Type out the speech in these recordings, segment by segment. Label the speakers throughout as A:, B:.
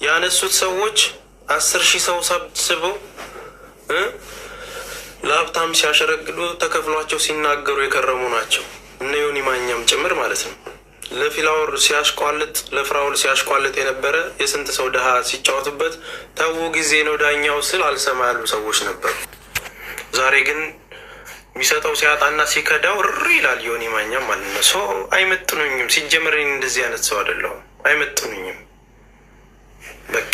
A: ያነሱት ሰዎች 10,000 ሰው ሰብስበው ለሀብታም ሲያሸረግዱ ተከፍሏቸው ሲናገሩ የከረሙ ናቸው። እነ ዮኒ ማኛም ጭምር ማለት ነው። ለፊላወር ሲያሽቋልጥ ለፍራውል ሲያሽቋልጥ የነበረ የስንት ሰው ድሃ ሲጫወቱበት ተው ጊዜ ነው ዳኛው ስል አልሰማ ያሉ ሰዎች ነበሩ። ዛሬ ግን የሚሰጠው ሲያጣና ሲከዳው ሪ ይላል ዮኒ ማኛም ማለት ነው። ሰው አይመጥኑኝም። ሲጀመር እንደዚህ አይነት ሰው አይደለሁም። አይመጥኑኝም። በቃ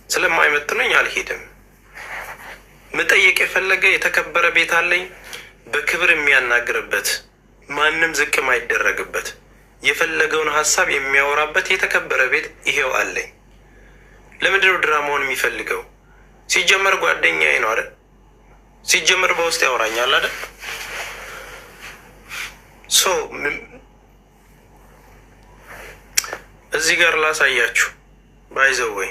A: ስለማይመጥኑኝ አልሄድም። መጠየቅ የፈለገ የተከበረ ቤት አለኝ፣ በክብር የሚያናግርበት ማንም ዝቅ ማይደረግበት የፈለገውን ሀሳብ የሚያወራበት የተከበረ ቤት ይሄው አለኝ። ለምንድነው ድራማውን የሚፈልገው? ሲጀመር ጓደኛዬ ነው አይደል? ሲጀመር በውስጥ ያወራኛል አይደል? እዚህ ጋር ላሳያችሁ ባይዘው ወይ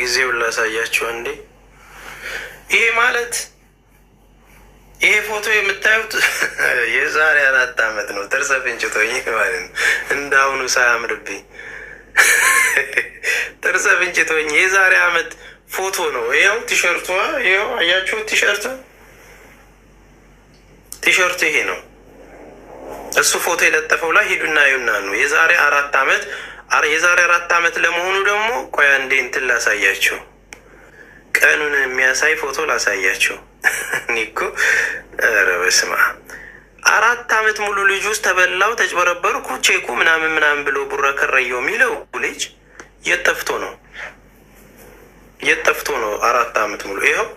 A: ጊዜውን ላሳያችሁ እንዴ። ይሄ ማለት ይሄ ፎቶ የምታዩት የዛሬ 4 ዓመት ነው። ጥርሰ ፍንጭቶኝ ማለት ነው። እንዳሁኑ ሳያምርብኝ ጥርሰ ፍንጭቶኝ የዛሬ ዓመት ፎቶ ነው። ይኸው ቲሸርቷ፣ ይኸው አያችሁ ቲሸርቱ ይሄ ነው። እሱ ፎቶ የለጠፈው ላይ ሂዱና አዩና ነው የዛሬ 4 ዓመት። የዛሬ 4 ዓመት ለመሆኑ ደግሞ ቆይ አንዴ እንትን ላሳያቸው፣ ቀኑን የሚያሳይ ፎቶ ላሳያቸው። እኔ እኮ ኧረ በስመ አብ 4 ዓመት ሙሉ ልጅ ውስጥ ተበላው ተጭበረበርኩ ቼኩ ምናምን ብሎ ቡራ ከረየው የሚለው ልጅ የጠፍቶ ነው 4 ዓመት ሙሉ። ይኸው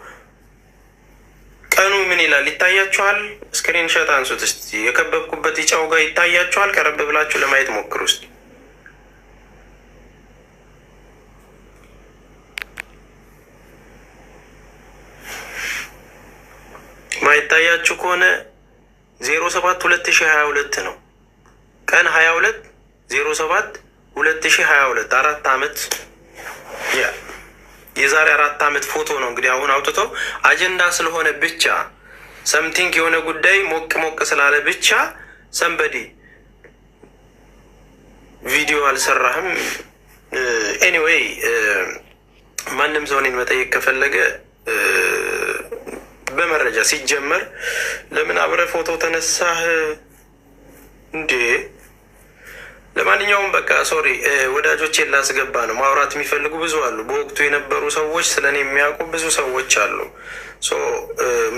A: ቀኑ ምን ይላል ይታያችኋል? ስክሪን ሾት አንሱት እስቲ። የከበብኩበት ይጫው ጋር ይታያችኋል? ቀረብ ብላችሁ ለማየት ሞክሩ እስቲ። ማይታያችሁ ከሆነ 07/2022 ነው። ቀን 22/07/2022 4 ዓመት የዛሬ 4 ዓመት ፎቶ ነው። እንግዲህ አሁን አውጥተው አጀንዳ ስለሆነ ብቻ ሰምቲንግ የሆነ ጉዳይ ሞቅ ስላለ ብቻ ሰንበዲ ቪዲዮ አልሰራህም። ኤኒዌይ ማንም ሰው እኔን መጠየቅ ከፈለገ በመረጃ ሲጀመር ለምን አብረ ፎቶ ተነሳህ እንዴ? ለማንኛውም በቃ ሶሪ ወዳጆቼን ላስገባ ነው። ማውራት የሚፈልጉ ብዙ አሉ። በወቅቱ የነበሩ ሰዎች ስለኔ የሚያውቁ ብዙ ሰዎች አሉ።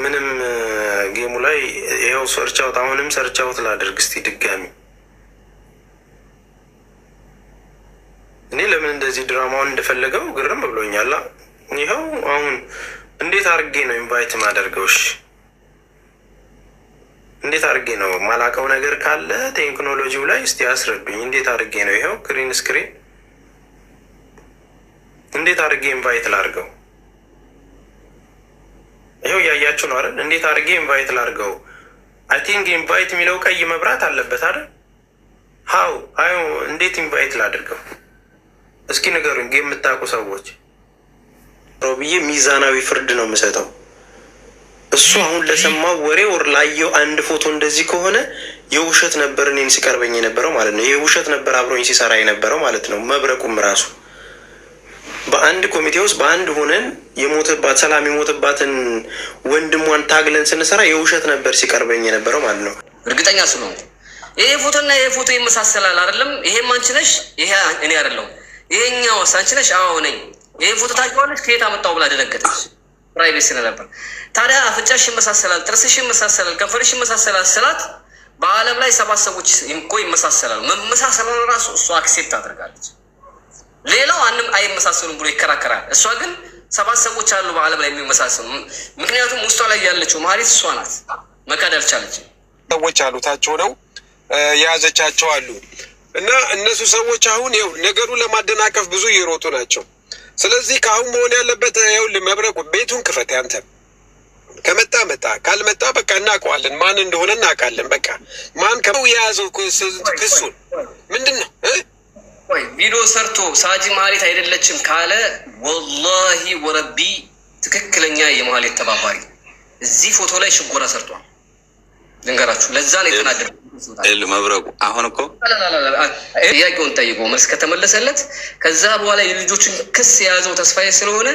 A: ምንም ጌሙ ላይ ይኸው ሰርቻውት፣ አሁንም ሰርቻውት ላድርግ እስቲ ድጋሚ። እኔ ለምን እንደዚህ ድራማውን እንደፈለገው ግርም ብሎኛል። ይኸው አሁን እንዴት አድርጌ ነው ኢንቫይት ማደርገውሽ? እንዴት አድርጌ ነው ማላቀው ነገር ካለ ቴክኖሎጂው ላይ እስቲ አስረዱኝ። እንዴት አድርጌ ነው ይኸው ግሪን ስክሪን እንዴት አድርጌ ኢንቫይት ላድርገው? ይኸው ያያችሁ ነው አይደል? እንዴት አድርጌ ኢንቫይት ላድርገው? አይ ቲንክ ኢንቫይት የሚለው ቀይ መብራት አለበት አይደል? ሃው እንዴት ኢንቫይት ላድርገው? እስኪ ንገሩኝ የምታውቁ ሰዎች። ብዬ ሚዛናዊ ፍርድ ነው የምሰጠው። እሱ አሁን ለሰማው ወሬ ወር ላየው አንድ ፎቶ እንደዚህ ከሆነ የውሸት ነበር እኔን ሲቀርበኝ የነበረው ማለት ነው። የውሸት ነበር አብሮኝ ሲሰራ የነበረው ማለት ነው። መብረቁም ራሱ በአንድ ኮሚቴ ውስጥ በአንድ ሆነን የሞተባት ሰላም የሞተባትን ወንድሟን ታግለን ስንሰራ የውሸት ነበር ሲቀርበኝ የነበረው ማለት ነው።
B: እርግጠኛ ስለሆንኩ ይሄ ፎቶና ይሄ ፎቶ ይመሳሰላል አይደለም? ይሄም አንቺ ነሽ፣ ይሄ እኔ አይደለሁም። ይሄኛው አንቺ ነሽ፣ አዎ ነኝ። ይሄ ፎቶ ታውቂዋለሽ? ከየት አመጣው ብላ ደነገጠች። ፕራይቬት ስለነበር ታዲያ አፍንጫሽ ይመሳሰላል፣ ጥርስሽ ይመሳሰላል፣ ከንፈርሽ ይመሳሰላል ስላት በዓለም ላይ 7 ሰዎች እኮ ይመሳሰላሉ። መመሳሰሉን ራሱ እሷ አክሴፕት አድርጋለች። ሌላው አንድም አይመሳሰሉም ብሎ ይከራከራል። እሷ ግን 7 ሰዎች አሉ በዓለም ላይ የሚመሳሰሉ። ምክንያቱም ውስጧ ላይ ያለችው ማህሌት እሷ ናት። መካድ አልቻለችም።
C: ሰዎች አሉ ታች ሆነው የያዘቻቸው አሉ እና እነሱ ሰዎች አሁን ይኸው ነገሩን ለማደናቀፍ ብዙ እየሮጡ ናቸው። ስለዚህ ከአሁን መሆን ያለበት ይኸውልህ መብረቁ ቤቱን ክፈት። ያንተ ከመጣ መጣ፣ ካልመጣ በቃ እናውቀዋለን፣ ማን እንደሆነ እናውቃለን። በቃ ማን የያዘው ክሱን ምንድን ነው
B: ወይ ቪዲዮ ሰርቶ ሳጂ ማህሌት አይደለችም ካለ ወላሂ ወረቢ ትክክለኛ የማህሌት ተባባሪ እዚህ ፎቶ ላይ ሽጎራ ሰርቷል። ልንገራችሁ፣ ለዛ ነው የተናደደ
D: መብረቁ። አሁን እኮ
B: ጥያቄውን ጠይቆ መልስ ከተመለሰለት ከዛ በኋላ የልጆችን ክስ የያዘው ተስፋዬ ስለሆነ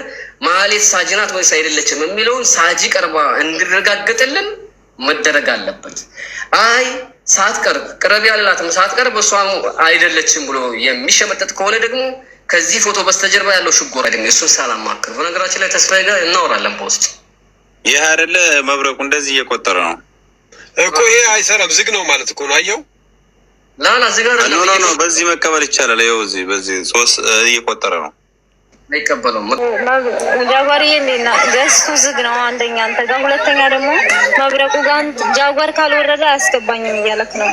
B: ማህሌት ሳጂ ናት ወይስ አይደለችም የሚለውን ሳጂ ቀርባ እንዲረጋገጥልን መደረግ አለበት። አይ ሳትቀርብ ቅረብ ያላትም ሳትቀርብ እሷ አይደለችም ብሎ የሚሸመጠጥ ከሆነ ደግሞ ከዚህ ፎቶ በስተጀርባ ያለው ሽጎራ ደግሞ እሱን ሳላማክር በነገራችን ላይ ተስፋዬ ጋር እናወራለን በውስጥ።
D: ይህ አይደለ መብረቁ እንደዚህ እየቆጠረ ነው
C: እኮ። ይሄ አይሰራም፣ ዝግ ነው ማለት እኮ ነው። አየው
B: ላላ ዝግ አይደለም።
D: ኖ በዚህ መቀበል ይቻላል። ይኸው እዚህ በዚህ 3 እየቆጠረ ነው።
B: አይቀበለውም።
E: ጃጓር የሚና ገዝቱ ዝግ ነው አንደኛ አንተ ጋር፣ ሁለተኛ ደግሞ መብረቁ ጋር ጃጓር ካልወረደ አያስገባኝም እያለክ ነው።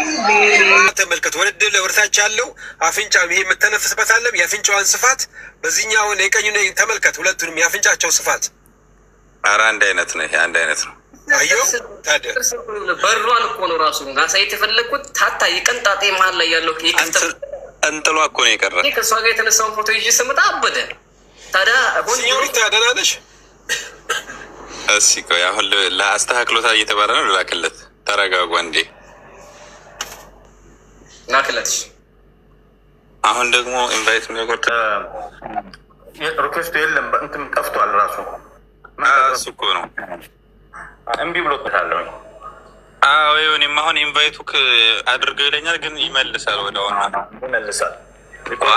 C: ተመልከት፣ ወደ ወርታች ያለው አፍንጫ ይሄ የምተነፍስበት አለ። የአፍንጫዋን ስፋት በዚህኛው የቀኙ ተመልከት፣ ሁለቱንም የአፍንጫቸው ስፋት
D: ኧረ አንድ አይነት ነው። ይሄ አንድ አይነት ነው።
C: አየው ታዲያ
B: በሯን እኮ ነው ራሱ ማሳየት የፈለግኩት። ታታ የቀንጣጤ መሀል ላይ ያለው
D: እንጥሏ እኮ ነው የቀረ።
B: ከእሷ ጋር የተነሳውን ፎቶ ይዤ ስመጣ አበደ። ታዲያ
C: ሲኞሪታ ደህና ነሽ?
D: እስኪ ቆይ አሁን ለአስተካክሎታ እየተባለ ነው። ላክለት። ተረጋጓ እንዴ
B: ላክለት።
D: አሁን ደግሞ ኢንቫይት የሚያቆርጥ
F: ሪኩዌስቱ የለም እንትን ጠፍቷል። ራሱ
D: እሱ እኮ ነው
F: እምቢ ብሎበታለሁ።
D: አዎ እኔም አሁን ኢንቫይቱ አድርገው ይለኛል፣ ግን ይመልሳል። ወደ አሁን
F: ይመልሳል።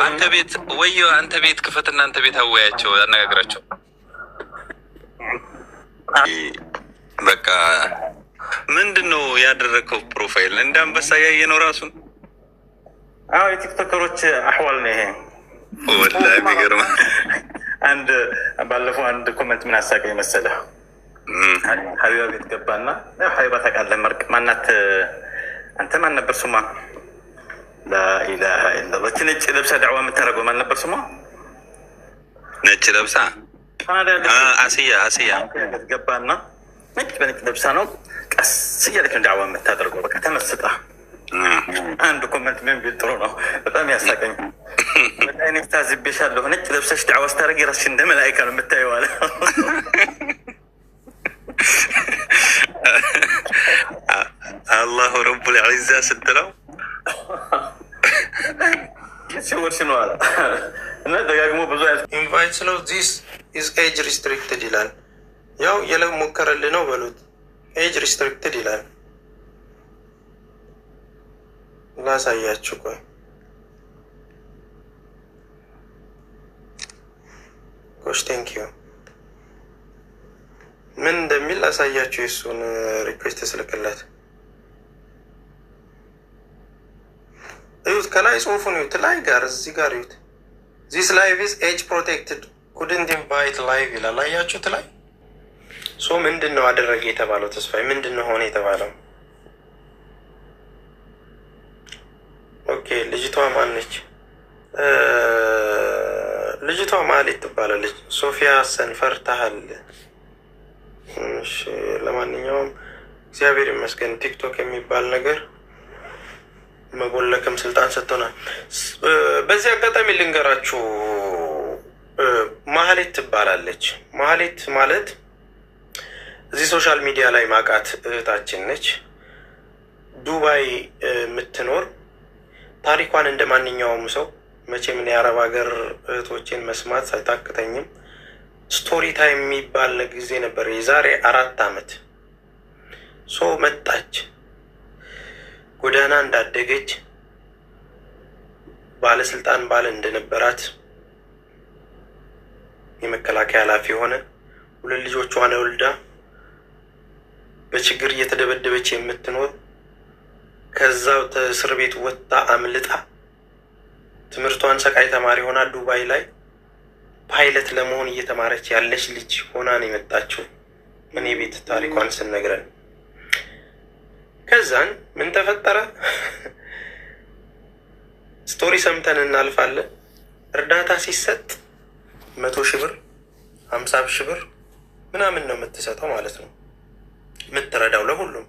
D: አንተ ቤት ወይ አንተ ቤት ክፈት፣ እናንተ ቤት አወያቸው፣ አነጋግራቸው። በቃ ምንድን ነው ያደረግከው? ፕሮፋይል እንደ አንበሳ ያየ ነው ራሱን።
F: አዎ የቲክቶከሮች አህዋል ነው ይሄ።
D: ወላሂ የሚገርም
F: አንድ ባለፈው አንድ ኮመንት ምን አሳቀኝ መሰለህ? ሀቢባ ቤት ገባና ሀቢባ ታውቃለህ፣ መርቅ ማናት? አንተ ማን ነበር ስሟ? ላኢላሀ ኢለላህ ነጭ ለብሳ ዳዕዋ የምታደርገው ማን ነበር ስሟ?
D: ነጭ ለብሳ አስያ
F: ገባና ነጭ በነጭ ለብሳ ነው ቀስ እያለች ነው ዳዕዋ የምታደርገው። በቃ ተመስጣ አንድ ኮመንት ምን ቢል ጥሩ ነው፣ በጣም ያሳቀኝ። ወላሂ ታዝቤሻለሁ፣ ነጭ ለብሰሽ ዳዕዋ ስታደርጊ ራስሽ እንደ መላኢካ ነው የምታየው አለ።
D: አላሁ ረቡል ዒዛ ስትለው
F: ሲወርሽ ነው አለ እና ደጋግሞ ብዙ
A: ኢንቫይት ስለው ዚስ ኢዝ ኤጅ ሪስትሪክትድ ይላል። ያው የሞከረልህ ነው በሉት። ኤጅ ሪስትሪክትድ ይላል። ላሳያችሁ ቆይ ጎሽ ቴንኪዩ ምን እንደሚል ላሳያችሁ። የሱን ሪኩዌስት ስልክለት እዩት። ከላይ ጽሁፉን እዩት። ላይ ጋር እዚህ ጋር እዩት። ዚስ ላይቭ ኢዝ ኤጅ ፕሮቴክትድ ኩድንት ኢንቫይት ላይቭ ይላል። አያችሁት ላይ ሶ ምንድን ነው አደረገ የተባለው? ተስፋዬ ምንድን ነው ሆነ የተባለው? ኦኬ ልጅቷ ማነች? ልጅቷ ማህሌት ትባላለች። ሶፊያ ሀሰን ፈርታሃል። ለማንኛውም እግዚአብሔር ይመስገን ቲክቶክ የሚባል ነገር መቦለክም ስልጣን ሰጥቶናል። በዚህ አጋጣሚ ልንገራችሁ፣ ማህሌት ትባላለች። ማህሌት ማለት እዚህ ሶሻል ሚዲያ ላይ ማቃት እህታችን ነች። ዱባይ የምትኖር ታሪኳን እንደ ማንኛውም ሰው መቼም የአረብ ሀገር እህቶችን መስማት አይታክተኝም። ስቶሪ ታይም የሚባል ጊዜ ነበር የዛሬ 4 ዓመት። ሶ መጣች፣ ጎዳና እንዳደገች፣ ባለስልጣን ባል እንደነበራት፣ የመከላከያ ኃላፊ ሆነ 2 ልጆቿን ወልዳ በችግር እየተደበደበች የምትኖር ከዛው እስር ቤት ወጥታ አምልጣ ትምህርቷን ሰቃይ ተማሪ ሆና ዱባይ ላይ ፓይለት ለመሆን እየተማረች ያለች ልጅ ሆና ነው የመጣችው። እኔ ቤት ታሪኳን ስነግረን ከዛን ምን ተፈጠረ? ስቶሪ ሰምተን እናልፋለን። እርዳታ ሲሰጥ 100,000 ብር 50,000 ብር ምናምን ነው የምትሰጠው ማለት ነው። የምትረዳው ለሁሉም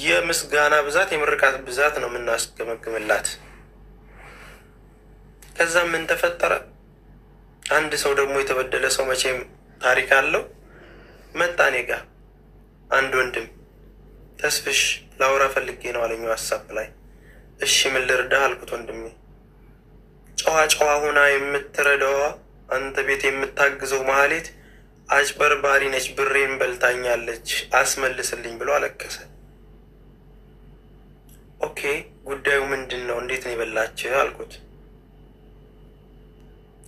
A: የምስጋና ብዛት የምርቃት ብዛት ነው የምናስገመግምላት። ከዛ ምን ተፈጠረ? አንድ ሰው ደግሞ የተበደለ ሰው መቼም ታሪክ አለው። መጣ እኔ ጋ አንድ ወንድም ተስፍሽ ላውራ ፈልጌ ነው አለኝ ዋትስአፕ ላይ። እሺ ምን ልርዳህ አልኩት። ወንድሜ ጨዋ ሆና የምትረዳዋ አንተ ቤት የምታግዘው ማህሌት አጭበርባሪ ነች፣ ብሬን በልታኛለች፣ አስመልስልኝ ብሎ አለቀሰ። ኦኬ ጉዳዩ ምንድን ነው? እንዴት ነው የበላችህ አልኩት።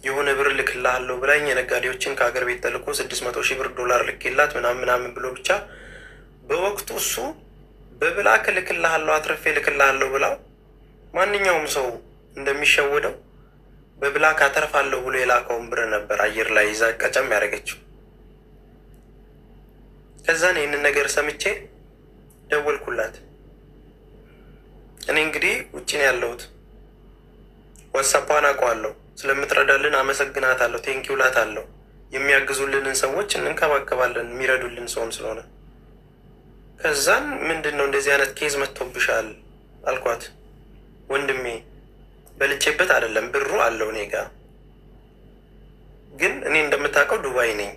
A: የሆነ ብር ልክልሃለሁ ብላኝ የነጋዴዎችን ከሀገር ቤት ተልኮ 600,000 ብር ዶላር ልኬላት ምናምን ብሎ ብቻ በወቅቱ እሱ በብላክ ልክልሃለሁ አትረፌ ልክልሃለሁ ብላው ማንኛውም ሰው እንደሚሸወደው በብላክ አተርፋለሁ ብሎ የላከውን ብር ነበር አየር ላይ ይዛ ቀጨም ያደረገችው። ከዛን ይህንን ነገር ሰምቼ ደወልኩላት። እኔ እንግዲህ ውጭ ነው ያለሁት። ዋትስአፓን አውቀዋለሁ። ስለምትረዳልን አመሰግናታለሁ፣ ቴንኪው እላታለሁ። የሚያግዙልንን ሰዎች እንንከባከባለን፣ የሚረዱልን ሰውም ስለሆነ። ከዛን ምንድን ነው እንደዚህ አይነት ኬዝ መጥቶብሻል አልኳት። ወንድሜ በልቼበት አይደለም ብሩ አለው እኔ ጋ፣ ግን እኔ እንደምታውቀው ዱባይ ነኝ።